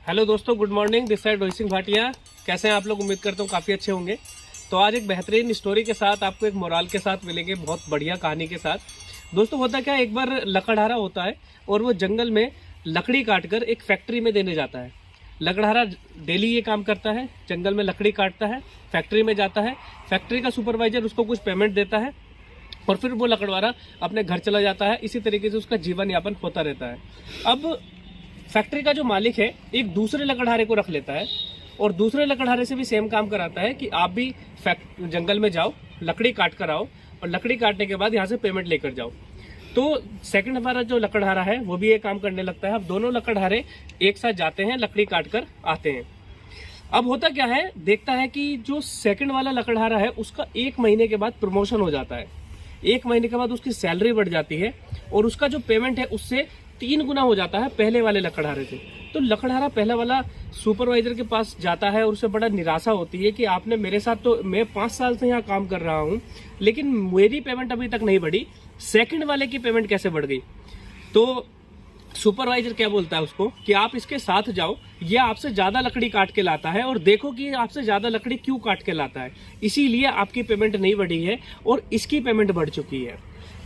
Hello दोस्तों, good morning. This side Rohit Singh Bhatia. कैसे हैं आप लोग? उम्मीद करता हूँ काफ़ी अच्छे होंगे। तो आज एक बेहतरीन स्टोरी के साथ आपको एक मोराल के साथ मिलेंगे, बहुत बढ़िया कहानी के साथ। दोस्तों होता क्या, एक बार लकड़हारा होता है और वो जंगल में लकड़ी काटकर एक फैक्ट्री में देने जाता है। लकड़हारा डेली ये काम करता है, जंगल में लकड़ी काटता है, फैक्ट्री में जाता है। फैक्ट्री का सुपरवाइजर उसको कुछ पेमेंट देता है और फिर वो लकड़हारा अपने घर चला जाता है। इसी तरीके से उसका जीवन यापन होता रहता है। अब फैक्ट्री का जो मालिक है एक दूसरे लकड़हारे को रख लेता है और दूसरे लकड़हारे से भी सेम काम कराता है कि आप भी जंगल में जाओ, लकड़ी काट कर आओ और लकड़ी काटने के बाद यहाँ से पेमेंट लेकर जाओ। तो सेकंड हमारा जो लकड़हारा है वो भी ये काम करने लगता है। अब दोनों लकड़हारे एक साथ जाते हैं, लकड़ी काट कर आते हैं। अब होता क्या है, देखता है कि जो सेकंड वाला लकड़हारा है उसका 1 महीने के बाद प्रमोशन हो जाता है। 1 महीने के बाद उसकी सैलरी बढ़ जाती है और उसका जो पेमेंट है उससे 3 गुना हो जाता है पहले वाले लकड़हारे से। तो लकड़हारा पहला वाला सुपरवाइजर के पास जाता है और उसे बड़ा निराशा होती है कि आपने मेरे साथ, तो मैं 5 साल से यहाँ काम कर रहा हूँ लेकिन मेरी पेमेंट अभी तक नहीं बढ़ी, सेकंड वाले की पेमेंट कैसे बढ़ गई? तो सुपरवाइजर क्या बोलता है उसको कि आप इसके साथ जाओ, ये आपसे ज्यादा लकड़ी काट के लाता है और देखो कि आपसे ज्यादा लकड़ी क्यों काट के लाता है, इसीलिए आपकी पेमेंट नहीं बढ़ी है और इसकी पेमेंट बढ़ चुकी है।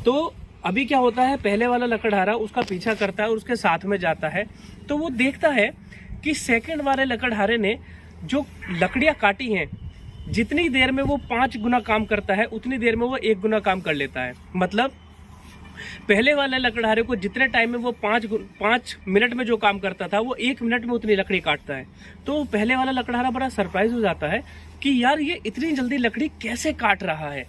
तो अभी क्या होता है, पहले वाला लकड़हारा उसका पीछा करता है और उसके साथ में जाता है। तो वो देखता है कि सेकंड वाले लकड़हारे ने जो लकड़ियां काटी हैं, जितनी देर में वो 5 गुना काम करता है उतनी देर में वो 1 गुना काम कर लेता है। मतलब पहले वाले लकड़हारे को जितने टाइम में वो 5 मिनट में जो काम करता था वो 1 मिनट में उतनी लकड़ी काटता है। तो पहले वाला लकड़हारा बड़ा सरप्राइज हो जाता है कि यार ये इतनी जल्दी लकड़ी कैसे काट रहा है।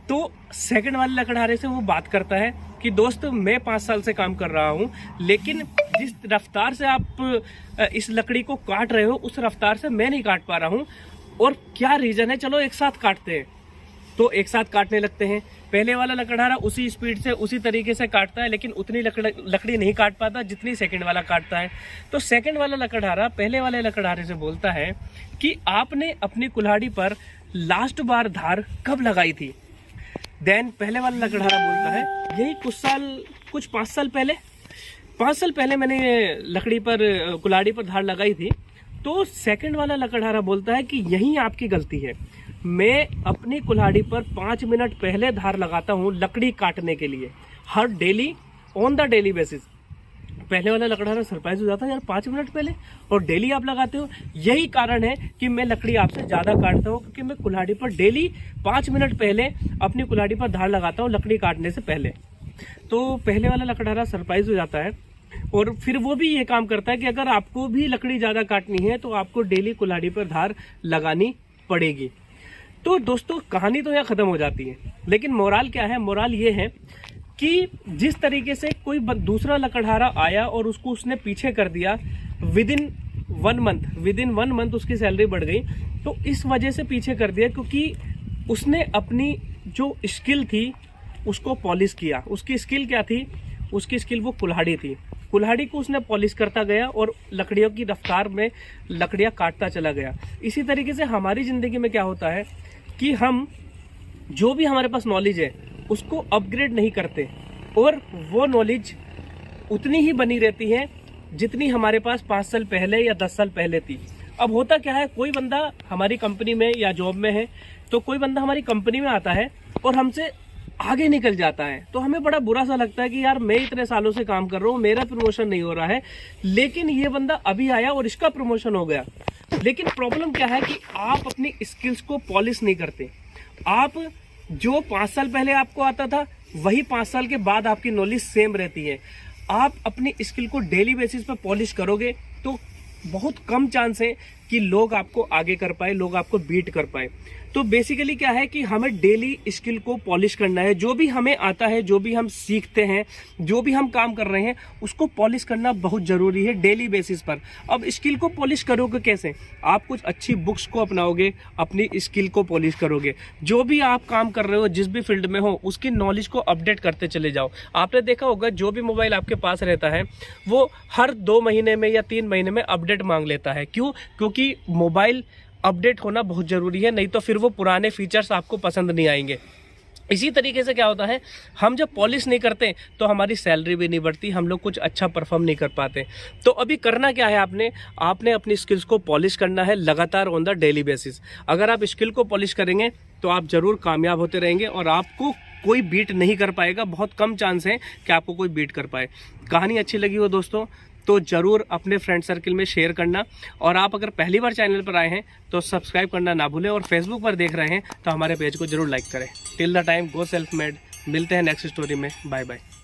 तो सेकंड वाले लकड़हारे से वो बात करता है कि दोस्त, मैं 5 साल से काम कर रहा हूँ लेकिन जिस रफ्तार से आप इस लकड़ी को काट रहे हो उस रफ्तार से मैं नहीं काट पा रहा हूँ, और क्या रीजन है, चलो एक साथ काटते हैं। तो एक साथ काटने लगते हैं। पहले वाला लकड़हारा उसी स्पीड से उसी तरीके से काटता है लेकिन उतनी लकड़ी नहीं काट पाता जितनी सेकंड वाला काटता है। तो सेकंड वाला लकड़हारा पहले वाले लकड़हारे से बोलता है कि आपने अपनी कुल्हाड़ी पर लास्ट बार धार कब लगाई थी? देन पहले वाला लकड़हारा बोलता है यही कुछ 5 साल पहले। 5 साल पहले मैंने लकड़ी पर, कुल्हाड़ी पर धार लगाई थी। तो सेकंड वाला लकड़हारा बोलता है कि यही आपकी गलती है, मैं अपनी कुल्हाड़ी पर 5 मिनट पहले धार लगाता हूँ लकड़ी काटने के लिए, हर daily, on the daily basis. पहले वाला लकड़हारा सरप्राइज हो जाता है, यार 5 मिनट पहले और डेली आप लगाते हो, यही कारण है कि मैं लकड़ी आपसे ज्यादा काटता हूँ, क्योंकि मैं कुल्हाड़ी पर डेली 5 मिनट पहले अपनी कुल्हाड़ी पर धार लगाता हूँ लकड़ी काटने से पहले। तो पहले वाला लकड़हारा सरप्राइज हो जाता है और फिर वो भी ये काम करता है कि अगर आपको भी लकड़ी ज्यादा काटनी है तो आपको डेली कुल्हाड़ी पर धार लगानी पड़ेगी। तो दोस्तों कहानी तो यहाँ खत्म हो जाती है, लेकिन मोराल क्या है? मोराल ये है कि जिस तरीके से कोई दूसरा लकड़हारा आया और उसने पीछे कर दिया, विद इन 1 मंथ उसकी सैलरी बढ़ गई। तो इस वजह से पीछे कर दिया क्योंकि उसने अपनी जो स्किल थी उसको पॉलिश किया। उसकी स्किल क्या थी? उसकी स्किल वो कुल्हाड़ी थी। कुल्हाड़ी को उसने पॉलिश करता गया और लकड़ियों की रफ्तार में लकड़ियां काटता चला गया। इसी तरीके से हमारी जिंदगी में क्या होता है कि हम जो भी हमारे पास नॉलेज है उसको अपग्रेड नहीं करते और वो नॉलेज उतनी ही बनी रहती है जितनी हमारे पास 5 साल पहले या 10 साल पहले थी। अब होता क्या है, कोई बंदा हमारी कंपनी में या जॉब में है, तो कोई बंदा हमारी कंपनी में आता है और हमसे आगे निकल जाता है, तो हमें बड़ा बुरा सा लगता है कि यार मैं इतने सालों से काम कर रहा हूँ, मेरा प्रमोशन नहीं हो रहा है, लेकिन ये बंदा अभी आया और इसका प्रमोशन हो गया। लेकिन प्रॉब्लम क्या है कि आप अपनी स्किल्स को पॉलिश नहीं करते। आप जो 5 साल पहले आपको आता था वही 5 साल के बाद आपकी नॉलेज सेम रहती है। आप अपनी स्किल को डेली बेसिस पर पॉलिश करोगे तो बहुत कम चांस है कि लोग आपको आगे कर पाए, लोग आपको बीट कर पाए। तो बेसिकली क्या है कि हमें डेली स्किल को पॉलिश करना है। जो भी हमें आता है, जो भी हम सीखते हैं, जो भी हम काम कर रहे हैं, उसको पॉलिश करना बहुत जरूरी है डेली बेसिस पर। अब स्किल को पॉलिश करोगे कैसे? आप कुछ अच्छी बुक्स को अपनाओगे, अपनी स्किल को पॉलिश करोगे। जो भी आप काम कर रहे हो, जिस भी फील्ड में हो, उसकी नॉलेज को अपडेट करते चले जाओ। आपने देखा होगा जो भी मोबाइल आपके पास रहता है वो हर 2 महीने में या 3 महीने में अपडेट मांग लेता है। क्यों? क्योंकि मोबाइल अपडेट होना बहुत जरूरी है, नहीं तो फिर वो पुराने फीचर्स आपको पसंद नहीं आएंगे। इसी तरीके से क्या होता है, हम जब पॉलिश नहीं करते तो हमारी सैलरी भी नहीं बढ़ती, हम लोग कुछ अच्छा परफॉर्म नहीं कर पाते। तो अभी करना क्या है, आपने अपनी स्किल्स को पॉलिश करना है लगातार ऑन द डेली बेसिस। अगर आप स्किल को पॉलिश करेंगे तो आप ज़रूर कामयाब होते रहेंगे और आपको कोई बीट नहीं कर पाएगा। बहुत कम चांस है कि आपको कोई बीट कर पाए। कहानी अच्छी लगी हो दोस्तों तो ज़रूर अपने फ्रेंड सर्कल में शेयर करना, और आप अगर पहली बार चैनल पर आए हैं तो सब्सक्राइब करना ना भूलें, और फेसबुक पर देख रहे हैं तो हमारे पेज को जरूर लाइक करें। Till the time, go self made. मिलते हैं नेक्स्ट स्टोरी में। Bye bye.